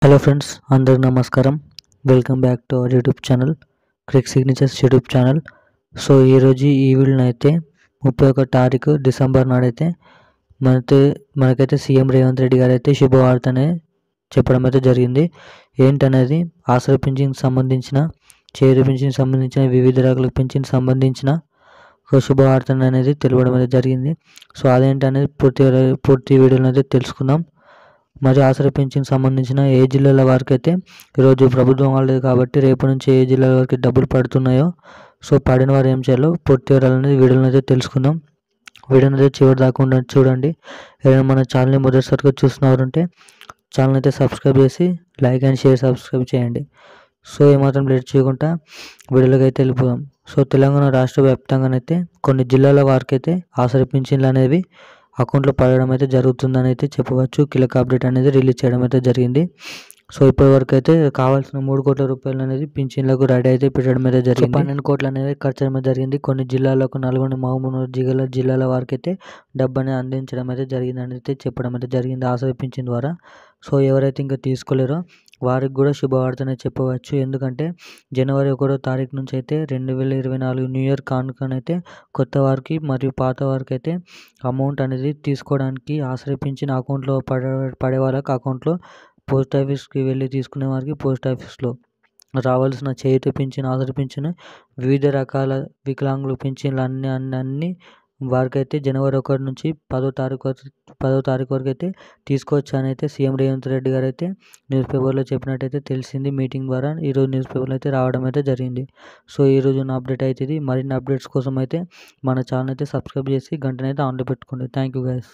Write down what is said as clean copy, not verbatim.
Hello friends, అందరికి నమస్కారం. Welcome back to our YouTube channel, Crick signatures YouTube channel. So ఈరోజు ఈ వీడియోని అయితే 31 తారీఖు డిసెంబర్ నాడైతే మనకైతే సీఎం రేవంత్ రెడ్డి గారు అయితే శుభవార్తనే చెప్పడం అయితే జరిగింది. ఏంటనేది ఆసరా పింఛన్కి సంబంధించిన, చేయూత పింఛన్కి సంబంధించిన, వివిధ రకాల పింఛన్కి సంబంధించిన ఒక శుభవార్త అనేది తెలపడం అయితే జరిగింది. సో అదేంటనేది పూర్తి వీడియోలో అయితే తెలుసుకుందాం. మరి ఆసరా పింఛన్కి సంబంధించిన ఏ జిల్లాల వారికి అయితే ఈరోజు ప్రభుత్వం వాళ్ళది కాబట్టి రేపు నుంచి ఏ జిల్లాల వారికి డబ్బులు పడుతున్నాయో, సో పడిన వారు ఏం చేయాలో పూర్తి వివరాలు అనేది వీడియోలో అయితే తెలుసుకుందాం. వీడియోని అయితే చివరి దాకా చూడండి. ఏదైనా మన ఛానల్ని మొదటిసారిగా చూస్తున్నవారంటే ఛానల్ అయితే సబ్స్క్రైబ్ చేసి లైక్ అండ్ షేర్ సబ్స్క్రైబ్ చేయండి. సో ఏమాత్రం లేట్ చేయకుండా వీడియోలోకి అయితే వెళ్ళిపోదాం. సో తెలంగాణ రాష్ట్ర వ్యాప్తంగానైతే కొన్ని జిల్లాల వారికి అయితే ఆసరా పింఛన్లు అనేవి అకౌంట్లో పడడం అయితే జరుగుతుందని అయితే చెప్పవచ్చు. కీలక అప్డేట్ అనేది రిలీజ్ చేయడం అయితే జరిగింది. సో ఇప్పటి వరకు అయితే కావాల్సిన 3 కోట్ల రూపాయలు అనేది పింఛన్లకు రెడీ అయితే పెట్టడం అయితే జరిగింది. 12 కోట్లు అనేది ఖర్చు చేయడం జరిగింది. కొన్ని జిల్లాలకు నల్గొండ, మహబూబ్నగర్ జిల్లాల వారికి అయితే డబ్బు అనేది అందించడం అయితే జరిగిందని అయితే చెప్పడం అయితే జరిగింది ఆసరా పింఛన్ ద్వారా. సో ఎవరైతే ఇంకా తీసుకోలేరో వారికి కూడా శుభవార్తనే చెప్పవచ్చు. ఎందుకంటే జనవరి 1వ తారీఖు నుంచి అయితే 2024 న్యూ ఇయర్ కానుకనైతే కొత్త వారికి మరియు పాత వారికి అయితే అమౌంట్ అనేది తీసుకోవడానికి ఆసరా పింఛన్ అకౌంట్లో పడే వాళ్ళకి అకౌంట్లో, పోస్ట్ ఆఫీస్కి వెళ్ళి తీసుకునే వారికి పోస్ట్ ఆఫీస్లో రావాల్సిన చేయూత పింఛన్, ఆసరా పింఛన్, వివిధ రకాల వికలాంగుల పింఛన్లు అన్నీ వారికైతే జనవరి 1 నుంచి 10వ తారీఖు వరకు అయితే తీసుకోవచ్చు అని అయితే సీఎం రేవంత్ రెడ్డి గారు అయితే న్యూస్ పేపర్లో చెప్పినట్టయితే తెలిసింది. మీటింగ్ ద్వారా ఈరోజు న్యూస్ పేపర్లో అయితే రావడం అయితే జరిగింది. సో ఈరోజు నా అప్డేట్ అయితే ఇది. మరిన్ని అప్డేట్స్ కోసం అయితే మన ఛానల్ అయితే సబ్స్క్రైబ్ చేసి గంటనైతే ఆన్లో పెట్టుకోండి. Thank you guys.